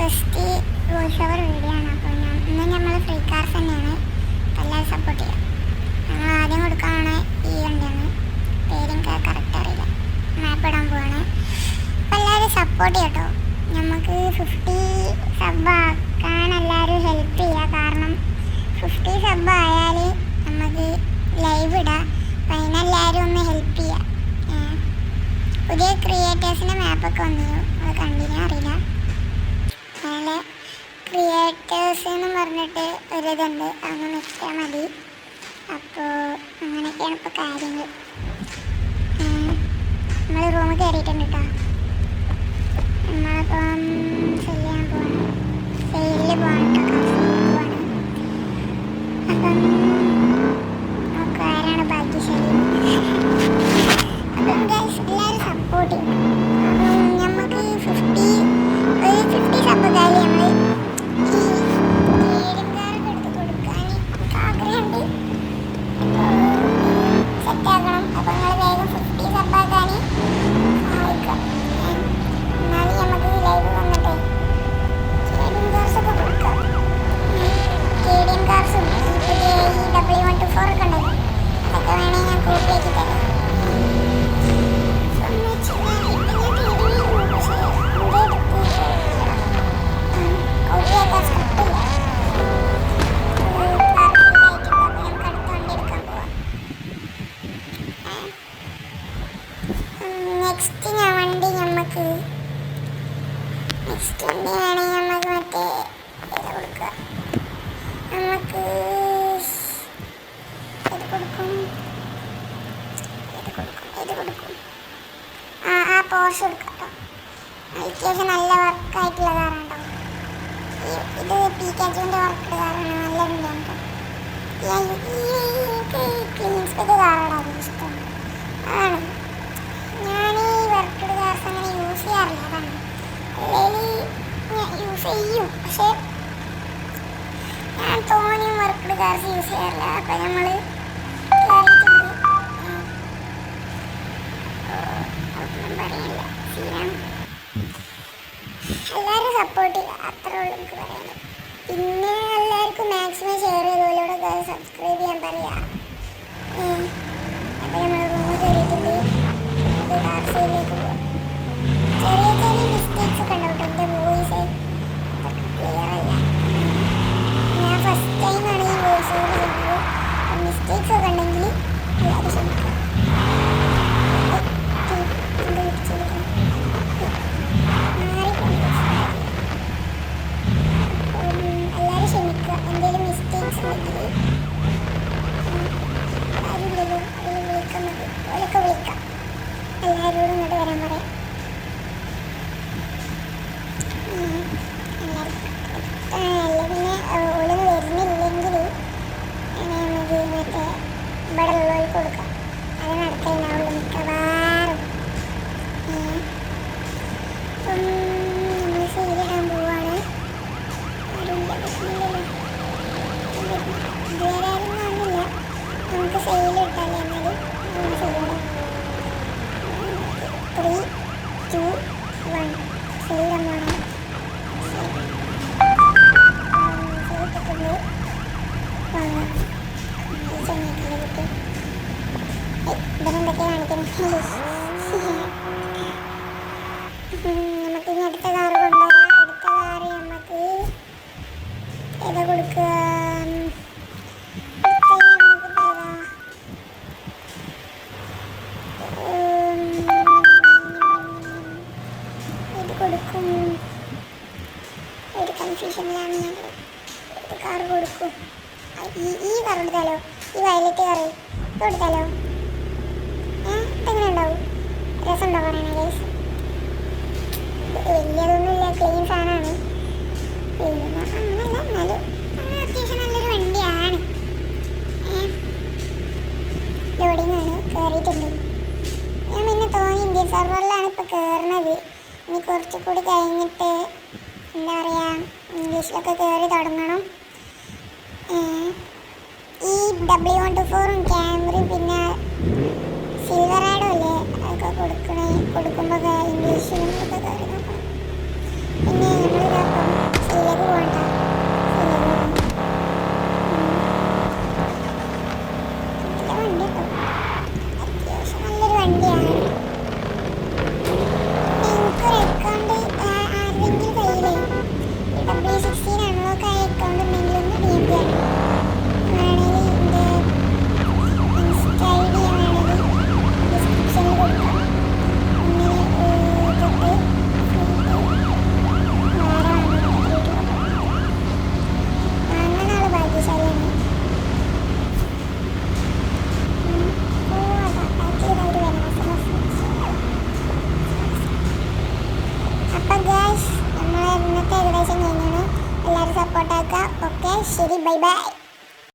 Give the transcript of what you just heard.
First voice over video ആണ്. അപ്പോൾ ഇന്ന് നമ്മൾ ഫ്രീ കാർസ് തന്നെയാണ്. എല്ലാവരും സപ്പോർട്ട് ചെയ്യാം. ഞങ്ങൾ ആദ്യം കൊടുക്കാനാണ് ഈ വണ്ടിയാണ്. പേരും കറക്റ്റ് അറിയില്ല. മാപ്പ് ഇടാൻ പോവാണ്. അപ്പോൾ എല്ലാവരും സപ്പോർട്ട് ചെയ്യട്ടോ. നമുക്ക് 50 സബ് ആക്കാൻ എല്ലാവരും ഹെൽപ്പ് ചെയ്യുക. കാരണം 50 സബ് ആയാൽ നമുക്ക് ലൈവ് ഇടാം. അപ്പം അതിനെല്ലാവരും ഒന്ന് ഹെൽപ്പ് ചെയ്യുക. പുതിയ ക്രിയേറ്റേഴ്സിൻ്റെ മാപ്പൊക്കെ വന്നിരുന്നു. അത് കണ്ടിന്യൂ അറിയില്ല. അതിൽ ക്രിയേറ്റേഴ്സ് എന്ന് പറഞ്ഞിട്ട് ഒരിതുണ്ട്. അതൊന്ന് നിൽക്കാൻ മതി. അപ്പോൾ അങ്ങനെയൊക്കെയാണ് ഇപ്പോൾ കാര്യങ്ങൾ. നമ്മൾ റൂമിൽ കയറിയിട്ടുണ്ട് കേട്ടോ. നമ്മളിപ്പം സെല്ല് ചെയ്യാൻ പോവാണ്. സെയിലിൽ പോവാണ് കേട്ടോ. പോവാണ്. അപ്പം നമുക്ക് ആരാണ് ഭാഗ്യശാലി. അപ്പം ഗൈസ് എല്ലാവരും സപ്പോർട്ട് ചെയ്യും. അപ്പം നമുക്ക് 50 സബ് കാലി നമ്മൾ ഈ ഏഴുകാർക്ക് എടുത്ത് കൊടുക്കാൻ ആഗ്രഹമുണ്ട്. സെറ്റാക്കണം. അപ്പോൾ നിങ്ങൾ വേഗം 50 സബ്ബാക്കാൻ സഹായിക്കാം. എന്നാലും നമുക്ക് ലൈവ് വന്നിട്ട് KTM കാർസൊക്കെ കൊടുക്കാം. KTM കാർസും പുതിയ ഈ W124 ഒക്കെ ഉണ്ടല്ലോ, അതൊക്കെ വേണമെങ്കിൽ ഞാൻ കോപ്പി ആക്കി തരാം. നെക്സ്റ്റ് വണ്ടി വേണമെങ്കിൽ നമുക്ക് മറ്റേ കൊടുക്കുക. നമുക്ക് ഇത് കൊടുക്കും. ആ പോർഷ് കൊടുക്കാം കേട്ടോ. അത്യാവശ്യം നല്ല വർക്കായിട്ടുള്ള കാറാണ് കേട്ടോ. ഇത് പിക്കാച്ചുവിൻ്റെ വർക്കുള്ള കാറാണ്. നല്ല വണ്ടിയാണ് കേട്ടോ. ക്ലീൻ സ്പെക്ക് കാറാണ്. അത് ഇഷ്ടമാണ്. ആണ് ഞാൻ ഈ വർക്കുള്ള കാർസ് അങ്ങനെ യൂസ് ചെയ്യാറില്ല. അതാണ് അല്ലെങ്കിൽ ഞാൻ യൂസ് ചെയ്യും. പക്ഷേ ഞാൻ തോനെയും വർക്കുള്ള കാർസ് യൂസ് ചെയ്യാറില്ല. അപ്പം നമ്മൾ കയറിയിട്ടുണ്ട്. ഒന്നും പറയാനില്ല. സീനാണ്. എല്ലാവരും സപ്പോർട്ട് ചെയ്യുക. അത്രേ ഉള്ളൂ എനിക്ക് പറയാനുള്ളത്. പിന്നെ എല്ലാവർക്കും മാക്സിമം ഷെയർ ചെയ്തോലൂടെ സബ്സ്ക്രൈബ് ചെയ്യാൻ പറയുക. അപ്പോൾ നമ്മൾ റൂമിൽ കയറിയിട്ടുണ്ട്. ഇത് കാർസയിലേക്ക് പോകും. ചെറിയ ചെറിയ മിസ്റ്റേക്സ് ഒക്കെ ഉണ്ടാവും കേട്ടോ. എൻ്റെ വോയിസ് ക്ലിയർ അല്ല. ഞാൻ ഫസ്റ്റ് ടൈമാണ് ഈ വോയിസ് ഓവർ ചെയ്യുന്നത്. മിസ്റ്റേക്സ് ഒക്കെ ഉണ്ടെങ്കിൽ എല്ലാവരും ക്ഷമിക്കുക. എല്ലാവരും ക്ഷമിക്കുക. എന്തെങ്കിലും മിസ്റ്റേക്സ് ഉണ്ടെങ്കിൽ ആരുമില്ലല്ലോ, അതിൽ വിളിക്കാൻ മതി. ഓലൊക്കെ വിളിക്കാം. എല്ലാവരോടും ഇങ്ങോട്ട് വരാൻ പറയാം. പിന്നെ ഓള് വരുന്നില്ലെങ്കിൽ നമുക്ക് മറ്റേ ഇവിടെ ഉള്ളവർക്ക് കൊടുക്കാം. അത് നടക്കലുണ്ടാവുള്ളൂ മിക്കവാറും. അപ്പം നമ്മൾ സെയിലിടാൻ പോവാണ്. ഇതുവരെ ആരും കാണുന്നില്ല. നമുക്ക് സെയിലിട്ടാലേ എന്നാലും നമുക്ക് സെയിലിടാം. 3, 2, 1 സെയിലിടാൻ പോകണം. ഇവരെന്തൊക്കെ കാണിക്കുന്നു. നമുക്ക് ഇനി അടുത്ത കാറ് കൊണ്ടുവരാം. അടുത്ത കാറ് നമുക്ക് ഏതാ കൊടുക്കുക? ഇത് കൊടുക്കും. ഒരു കൺഫ്യൂഷനിലാണ് ഞാൻ. ഇത് കാറ് കൊടുക്കും. ഈ കാർ കൊടുത്താലോ? ഈ വയലറ്റ് കാറ് ഇത് കൊടുത്താലോ? ഇതെങ്ങനെ ഉണ്ടാവും? രസമുണ്ടോ പറയണേ ഗൈസ്? വലിയതൊന്നുമില്ല. ക്ലീൻ സാധനമാണ്. അങ്ങനല്ല, എന്നാലും അത്യാവശ്യം നല്ലൊരു വണ്ടിയാണ്. ലോഡിങ് ആണ്. കയറിയിട്ടുണ്ട്. ഞാൻ പിന്നെ തോന്നി ഇന്ത്യൻ സെർവറിലാണ് ഇപ്പോൾ കയറുന്നത്. ഇനി കുറച്ചുകൂടി കഴിഞ്ഞിട്ട് എന്താ പറയുക, ഇംഗ്ലീഷിലൊക്കെ കയറി തുടങ്ങണം. ഈ W124 ക്യാമറയും പിന്നെ സിൽവറാഡോ അല്ലേ അതൊക്കെ കൊടുക്കുമ്പോൾ ഇംഗ്ലീഷിലും ഒക്കെ കയറി നോക്കണം. പിന്നെ നമ്മളിതാക്കും ബൈ ബൈ.